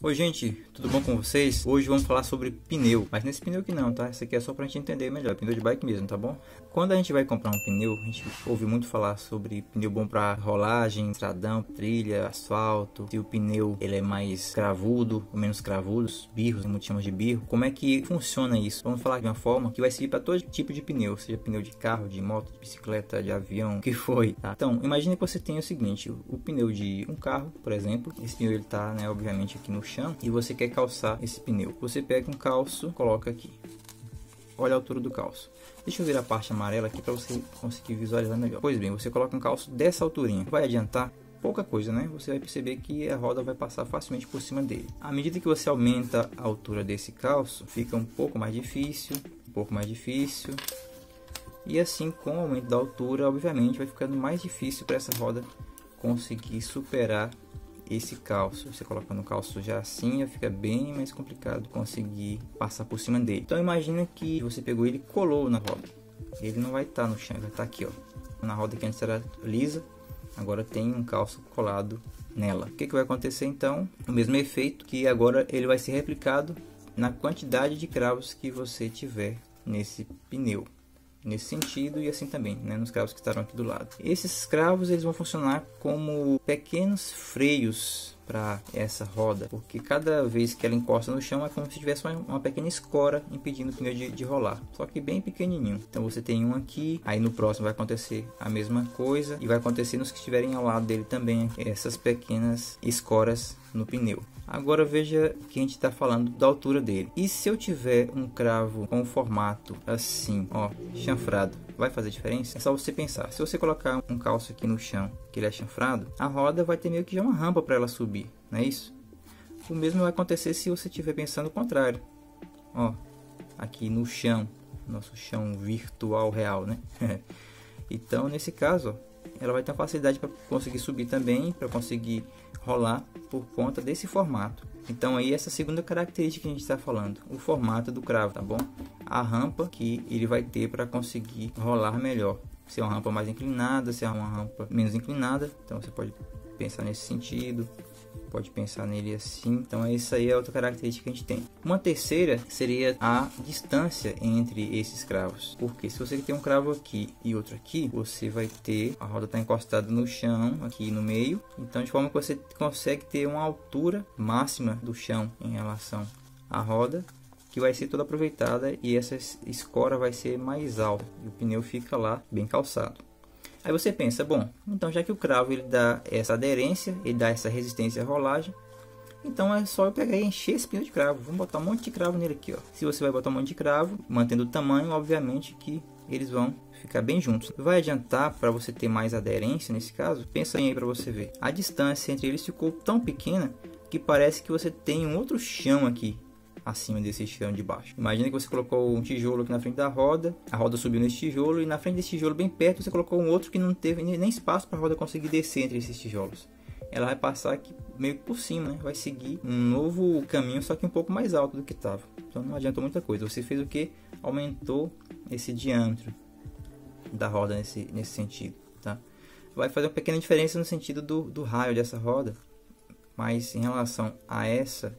Oi gente, tudo bom com vocês? Hoje vamos falar sobre pneu, mas nesse pneu aqui não, tá? Isso aqui é só pra gente entender melhor, pneu de bike mesmo, tá bom? Quando a gente vai comprar um pneu, a gente ouve muito falar sobre pneu bom pra rolagem, estradão, trilha, asfalto, se o pneu ele é mais cravudo ou menos cravudo, birros, como chama de birro. Como é que funciona isso? Vamos falar de uma forma que vai servir para todo tipo de pneu, seja pneu de carro, de moto, de bicicleta, de avião, o que foi, tá? Então, imagine que você tenha o seguinte, o pneu de um carro, por exemplo, esse pneu ele tá, né, obviamente aqui no chão, e você quer calçar esse pneu. Você pega um calço, coloca aqui. Olha a altura do calço. Deixa eu ver a parte amarela aqui para você conseguir visualizar melhor. Pois bem, você coloca um calço dessa alturinha. Vai adiantar pouca coisa, né? Você vai perceber que a roda vai passar facilmente por cima dele. À medida que você aumenta a altura desse calço, fica um pouco mais difícil, E assim, com o aumento da altura, obviamente, vai ficando mais difícil para essa roda conseguir superar esse calço. Você colocando o calço já assim, fica bem mais complicado conseguir passar por cima dele. Então imagina que você pegou ele e colou na roda. Ele não vai estar no chão, vai estar aqui, ó. Na roda que antes era lisa, agora tem um calço colado nela. O que vai acontecer então? O mesmo efeito, que agora ele vai ser replicado na quantidade de cravos que você tiver nesse pneu. Nesse sentido e assim também, né, nos cravos que estarão aqui do lado. Esses cravos eles vão funcionar como pequenos freios para essa roda, porque cada vez que ela encosta no chão é como se tivesse uma pequena escora impedindo o pneu de rolar, só que bem pequenininho. Então você tem um aqui, aí no próximo vai acontecer a mesma coisa e vai acontecer nos que estiverem ao lado dele também, essas pequenas escoras no pneu. Agora veja que a gente está falando da altura dele. E se eu tiver um cravo com o formato assim, ó, chanfrado, vai fazer diferença? É só você pensar. Se você colocar um calço aqui no chão, que ele é chanfrado, a roda vai ter meio que já uma rampa para ela subir, não é isso? O mesmo vai acontecer se você estiver pensando o contrário. Ó, aqui no chão, nosso chão virtual real, né? Então, nesse caso, ó, ela vai ter uma facilidade para conseguir subir também, para conseguir rolar por conta desse formato. Então aí essa segunda característica que a gente está falando, o formato do cravo, tá bom? A rampa que ele vai ter para conseguir rolar melhor. Se é uma rampa mais inclinada, se é uma rampa menos inclinada, então você pode pensar nesse sentido, pode pensar nele assim. Então essa aí é outra característica que a gente tem. Uma terceira seria a distância entre esses cravos, porque se você tem um cravo aqui e outro aqui, você vai ter a roda está encostada no chão aqui no meio, então de forma que você consegue ter uma altura máxima do chão em relação à roda, que vai ser toda aproveitada e essa escora vai ser mais alta e o pneu fica lá bem calçado. Aí você pensa, bom, então já que o cravo ele dá essa aderência, ele dá essa resistência à rolagem, então é só eu pegar e encher esse pneu de cravo. Vamos botar um monte de cravo nele aqui, ó. Se você vai botar um monte de cravo, mantendo o tamanho, obviamente que eles vão ficar bem juntos. Vai adiantar para você ter mais aderência nesse caso? Pensa aí para você ver. A distância entre eles ficou tão pequena que parece que você tem um outro chão aqui acima desse chão de baixo. Imagina que você colocou um tijolo aqui na frente da roda, a roda subiu nesse tijolo e na frente desse tijolo bem perto você colocou um outro que não teve nem espaço para a roda conseguir descer entre esses tijolos. Ela vai passar aqui meio que por cima, né? Vai seguir um novo caminho, só que um pouco mais alto do que estava. Então não adiantou muita coisa. Você fez o que? Aumentou esse diâmetro da roda nesse sentido, tá? Vai fazer uma pequena diferença no sentido do raio dessa roda, mas em relação a essa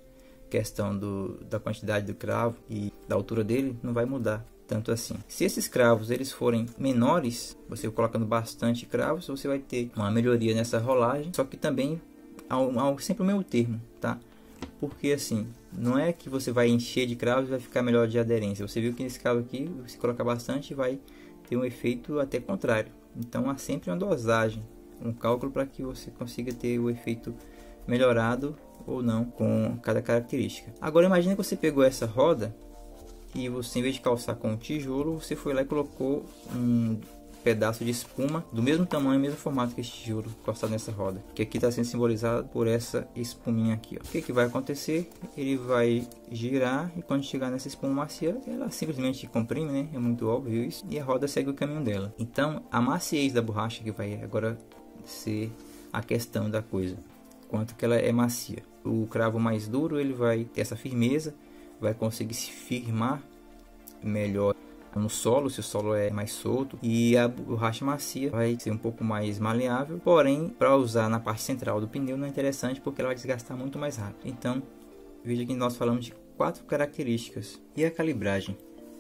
questão da quantidade do cravo e da altura dele, não vai mudar tanto assim. Se esses cravos eles forem menores, você colocando bastante cravos, você vai ter uma melhoria nessa rolagem, só que também sempre o meio termo, tá? Porque assim, não é que você vai encher de cravos e vai ficar melhor de aderência. Você viu que nesse caso aqui, se colocar bastante, vai ter um efeito até contrário. Então há sempre uma dosagem, um cálculo para que você consiga ter o efeito melhorado ou não com cada característica. Agora imagine que você pegou essa roda e você, em vez de calçar com um tijolo, você foi lá e colocou um pedaço de espuma do mesmo tamanho, mesmo formato que esse tijolo encostado nessa roda, que aqui está sendo simbolizado por essa espuminha aqui, ó. O que vai acontecer? Ele vai girar e quando chegar nessa espuma macia, ela simplesmente comprime, né? É muito óbvio isso, e a roda segue o caminho dela. Então a maciez da borracha que vai agora ser a questão da coisa, quanto que ela é macia. O cravo mais duro ele vai ter essa firmeza, vai conseguir se firmar melhor no solo, se o solo é mais solto, e a borracha macia vai ser um pouco mais maleável, porém para usar na parte central do pneu não é interessante porque ela vai desgastar muito mais rápido. Então veja que nós falamos de 4 características. E a calibragem?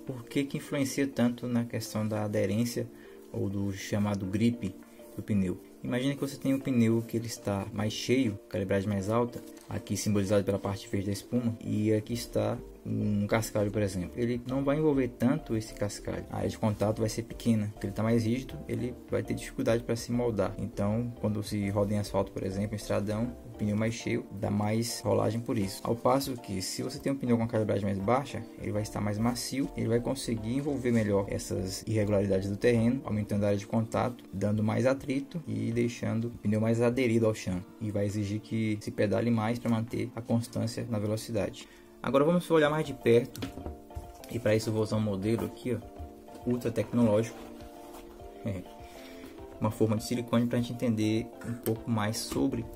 Por que influencia tanto na questão da aderência ou do chamado grip do pneu? Imagina que você tem um pneu que ele está mais cheio, calibragem mais alta, aqui simbolizado pela parte verde da espuma, e aqui está um cascalho, por exemplo. Ele não vai envolver tanto esse cascalho, a área de contato vai ser pequena, porque ele está mais rígido, ele vai ter dificuldade para se moldar. Então, quando se roda em asfalto, por exemplo, em estradão, o pneu mais cheio dá mais rolagem por isso. Ao passo que, se você tem um pneu com calibragem mais baixa, ele vai estar mais macio, ele vai conseguir envolver melhor essas irregularidades do terreno, aumentando a área de contato, dando mais atrito e deixando o pneu mais aderido ao chão, e vai exigir que se pedale mais para manter a constância na velocidade. Agora vamos olhar mais de perto, e para isso eu vou usar um modelo aqui, ó, ultra tecnológico, uma forma de silicone, para a gente entender um pouco mais sobre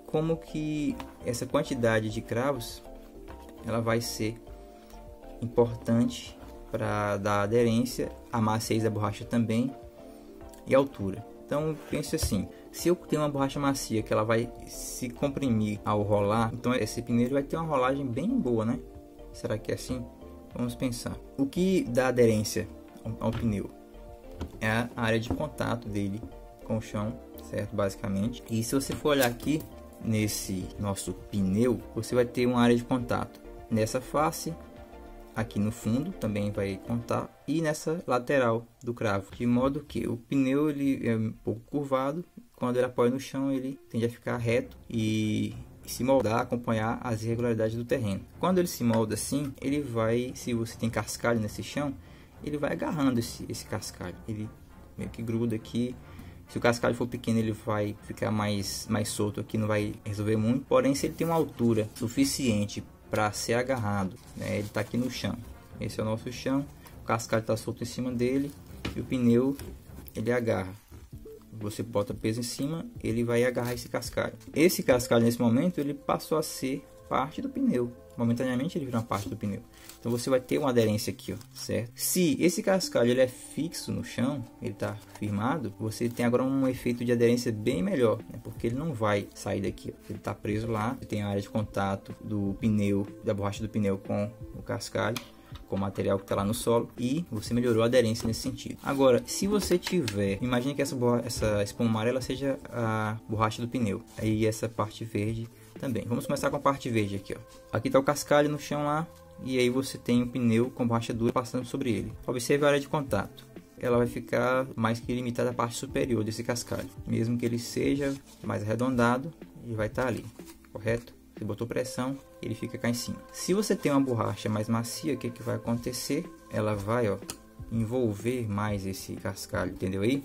como que essa quantidade de cravos ela vai ser importante para dar aderência, a maciez da borracha também e a altura. Então pense assim, se eu tenho uma borracha macia que ela vai se comprimir ao rolar, então esse pneu vai ter uma rolagem bem boa, né? Será que é assim? Vamos pensar. O que dá aderência ao pneu é a área de contato dele com o chão, certo? Basicamente. E se você for olhar aqui nesse nosso pneu, você vai ter uma área de contato nessa face, aqui no fundo também vai contar, e nessa lateral do cravo, de modo que o pneu ele é um pouco curvado, quando ele apoia no chão ele tende a ficar reto e se moldar, acompanhar as irregularidades do terreno. Quando ele se molda assim, ele vai, se você tem cascalho nesse chão, ele vai agarrando esse cascalho, ele meio que gruda aqui. Se o cascalho for pequeno, ele vai ficar mais solto aqui, não vai resolver muito. Porém, se ele tem uma altura suficiente para ser agarrado, né, ele está aqui no chão, esse é o nosso chão, o cascalho está solto em cima dele e o pneu ele agarra. Você bota peso em cima, ele vai agarrar esse cascalho. Esse cascalho nesse momento ele passou a ser parte do pneu, momentaneamente ele vira uma parte do pneu. Então você vai ter uma aderência aqui, ó, certo? Se esse cascalho ele é fixo no chão, ele está firmado, você tem agora um efeito de aderência bem melhor, né? Porque ele não vai sair daqui, ó. Ele está preso lá, tem a área de contato do pneu, da borracha do pneu com o cascalho, com o material que está lá no solo, e você melhorou a aderência nesse sentido. Agora, se você tiver, imagine que essa espuma amarela seja a borracha do pneu, aí essa parte verde também. Vamos começar com a parte verde aqui, ó. Aqui está o cascalho no chão lá, e aí você tem um pneu com borracha dura passando sobre ele. Observe a área de contato. Ela vai ficar mais que limitada à parte superior desse cascalho. Mesmo que ele seja mais arredondado, ele vai estar ali, correto? Você botou pressão, ele fica cá em cima. Se você tem uma borracha mais macia, o que vai acontecer? Ela vai, ó, envolver mais esse cascalho, entendeu aí?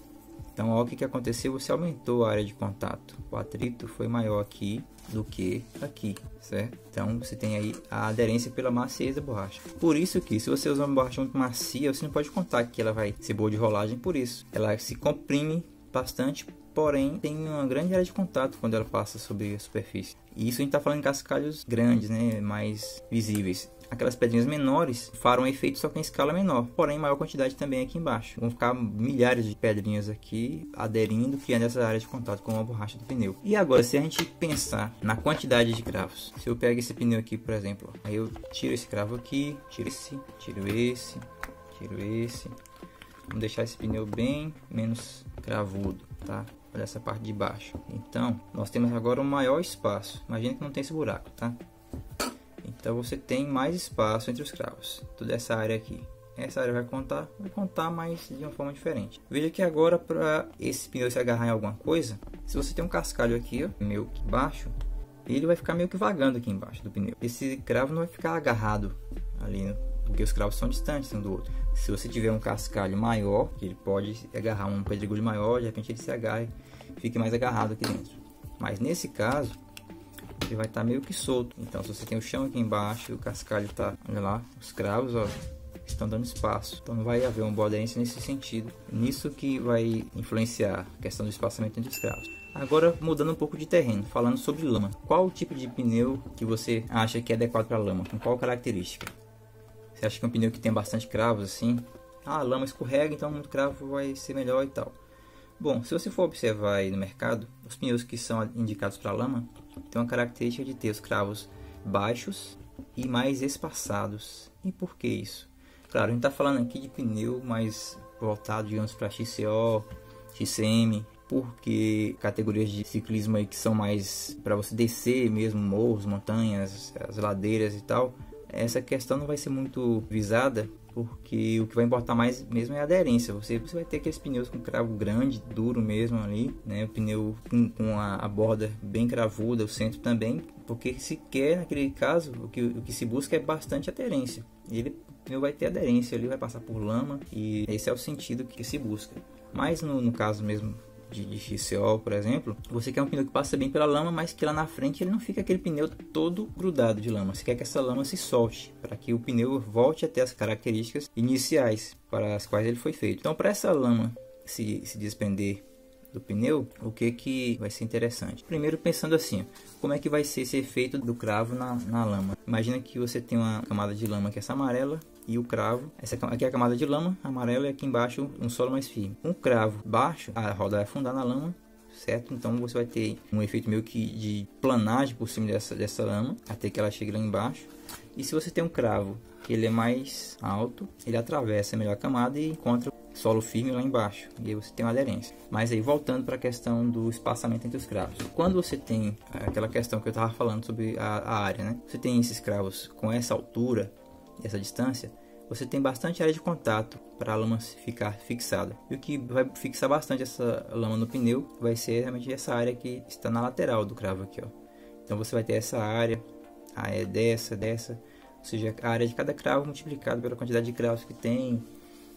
Então, ó, o que aconteceu? Você aumentou a área de contato. O atrito foi maior aqui do que aqui, certo? Então, você tem aí a aderência pela maciez da borracha. Por isso que, se você usar uma borracha muito macia, você não pode contar que ela vai ser boa de rolagem por isso. Ela se comprime bastante, porém tem uma grande área de contato quando ela passa sobre a superfície. E isso a gente está falando em cascalhos grandes, né? Mais visíveis. Aquelas pedrinhas menores farão efeito só que em escala menor, porém maior quantidade também aqui embaixo. Vão ficar milhares de pedrinhas aqui aderindo, criando essa área de contato com a borracha do pneu. E agora, se a gente pensar na quantidade de cravos, se eu pego esse pneu aqui, por exemplo, aí eu tiro esse cravo aqui, tiro esse, tiro esse, tiro esse. Vamos deixar esse pneu bem menos cravudo, tá? Olha essa parte de baixo. Então, nós temos agora um maior espaço. Imagina que não tem esse buraco, tá? Então você tem mais espaço entre os cravos. Toda essa área aqui. Essa área vai contar, mas de uma forma diferente. Veja que agora, para esse pneu se agarrar em alguma coisa, se você tem um cascalho aqui, ó, meio que baixo, ele vai ficar meio que vagando aqui embaixo do pneu. Esse cravo não vai ficar agarrado ali, porque os cravos são distantes um do outro. Se você tiver um cascalho maior, ele pode agarrar um pedregulho maior, de repente ele se agarra e fique mais agarrado aqui dentro. Mas nesse caso, ele vai estar meio que solto. Então, se você tem o chão aqui embaixo, o cascalho está, olha lá, os cravos, ó, estão dando espaço. Então, não vai haver uma boa aderência nesse sentido. Nisso que vai influenciar a questão do espaçamento entre os cravos. Agora, mudando um pouco de terreno, falando sobre lama. Qual o tipo de pneu que você acha que é adequado para lama? Com qual característica? Você acha que é um pneu que tem bastante cravos assim? Ah, a lama escorrega, então muito cravo vai ser melhor e tal. Bom, se você for observar aí no mercado, os pneus que são indicados para lama tem uma característica de ter os cravos baixos e mais espaçados. E por que isso? Claro, a gente está falando aqui de pneu mais voltado, digamos, para XCO, XCM, porque categorias de ciclismo aí que são mais para você descer mesmo morros, montanhas, as ladeiras e tal, essa questão não vai ser muito visada, porque o que vai importar mais mesmo é a aderência. Você vai ter aqueles pneus com cravo grande, duro mesmo ali, né? O pneu com a borda bem cravuda, o centro também, porque se quer, naquele caso, o que se busca é bastante aderência. O pneu vai ter aderência, ele vai passar por lama, e esse é o sentido que se busca. Mas no caso mesmo de XCO, por exemplo, você quer um pneu que passa bem pela lama, mas que lá na frente ele não fica aquele pneu todo grudado de lama. Você quer que essa lama se solte, para que o pneu volte a ter as características iniciais para as quais ele foi feito. Então, para essa lama se desprender do pneu, o que vai ser interessante? Primeiro, pensando assim, como é que vai ser esse efeito do cravo na lama? Imagina que você tem uma camada de lama que é essa amarela, e o cravo, essa aqui é a camada de lama amarela, e aqui embaixo um solo mais firme. Um cravo baixo, a roda vai afundar na lama, certo? Então você vai ter um efeito meio que de planagem por cima dessa lama, até que ela chegue lá embaixo. E se você tem um cravo que ele é mais alto, ele atravessa melhor a camada e encontra solo firme lá embaixo, e aí você tem uma aderência. Mas aí, voltando para a questão do espaçamento entre os cravos, quando você tem aquela questão que eu estava falando sobre a área, né? Você tem esses cravos com essa altura, essa distância, você tem bastante área de contato para a lama ficar fixada. E o que vai fixar bastante essa lama no pneu vai ser realmente essa área que está na lateral do cravo aqui, ó. Então você vai ter essa área, a área dessa, ou seja, a área de cada cravo multiplicado pela quantidade de cravos que tem,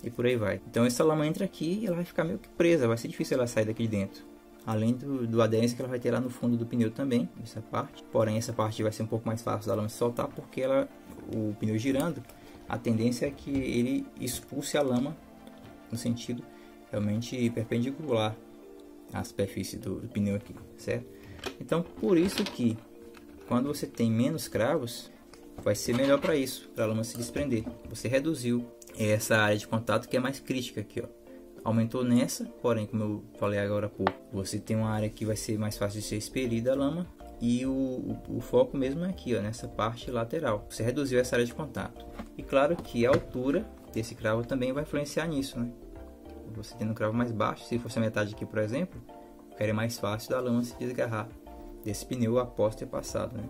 e por aí vai. Então essa lama entra aqui e ela vai ficar meio que presa, vai ser difícil ela sair daqui de dentro. Além do aderência que ela vai ter lá no fundo do pneu também, essa parte. Porém, essa parte vai ser um pouco mais fácil da lama se soltar, porque o pneu girando, a tendência é que ele expulse a lama no sentido realmente perpendicular à superfície do pneu aqui, certo? Então, por isso que quando você tem menos cravos, vai ser melhor para isso, para a lama se desprender. Você reduziu essa área de contato que é mais crítica aqui, ó. Aumentou nessa, porém, como eu falei agora há pouco, você tem uma área que vai ser mais fácil de ser expelida a lama, e o foco mesmo é aqui, ó, nessa parte lateral. Você reduziu essa área de contato. E claro que a altura desse cravo também vai influenciar nisso, né? Você tendo um cravo mais baixo, se fosse a metade aqui, por exemplo, ficaria mais fácil da lama se desgarrar desse pneu após ter passado, né?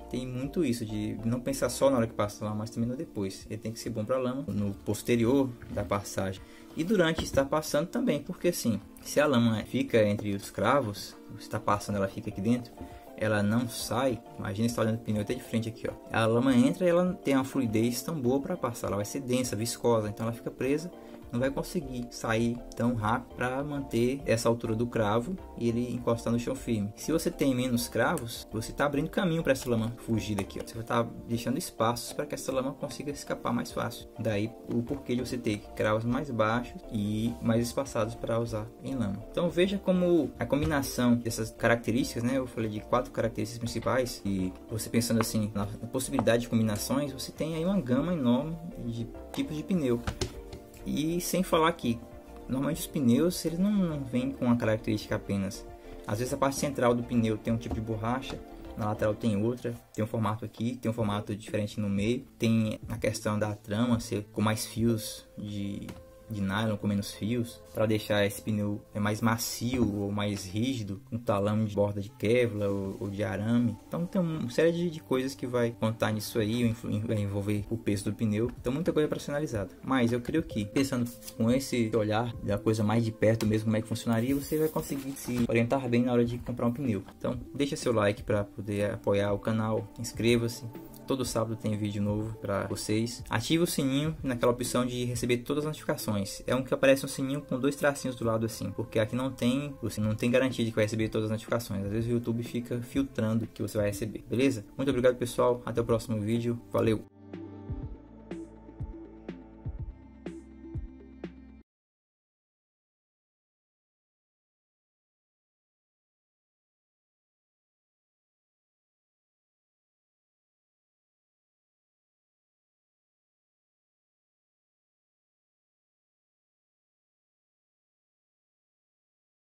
Tem muito isso de não pensar só na hora que passa lá, mas também no depois. Ele tem que ser bom para a lama no posterior da passagem e durante estar passando também, porque assim, se a lama fica entre os cravos, você está passando, ela fica aqui dentro, ela não sai. Imagina você tá olhando o pneu até de frente aqui, ó. A lama entra e ela tem uma fluidez tão boa para passar, ela vai ser densa, viscosa, então ela fica presa, não vai conseguir sair tão rápido para manter essa altura do cravo e ele encostar no chão firme. Se você tem menos cravos, você está abrindo caminho para essa lama fugir daqui, ó. Você vai estar deixando espaços para que essa lama consiga escapar mais fácil. Daí o porquê de você ter cravos mais baixos e mais espaçados para usar em lama. Então veja como a combinação dessas características, né? Eu falei de 4 características principais, e você pensando assim na possibilidade de combinações, você tem aí uma gama enorme de tipos de pneu. E sem falar que normalmente os pneus eles não vêm com uma característica apenas. Às vezes a parte central do pneu tem um tipo de borracha, na lateral tem outra, tem um formato aqui, tem um formato diferente no meio, tem a questão da trama ser com mais fios de nylon, com menos fios, para deixar esse pneu mais macio ou mais rígido, um talão de borda de Kevlar ou de arame. Então tem uma série de coisas que vai contar nisso aí, vai envolver o peso do pneu, então muita coisa para ser analisada. Mas eu creio que, pensando com esse olhar da coisa mais de perto mesmo, como é que funcionaria, você vai conseguir se orientar bem na hora de comprar um pneu. Então deixa seu like para poder apoiar o canal, inscreva-se. Todo sábado tem vídeo novo para vocês. Ative o sininho naquela opção de receber todas as notificações. É um que aparece um sininho com 2 tracinhos do lado assim, porque aqui você não tem garantia de que vai receber todas as notificações. Às vezes o YouTube fica filtrando o que você vai receber, beleza? Muito obrigado, pessoal. Até o próximo vídeo. Valeu!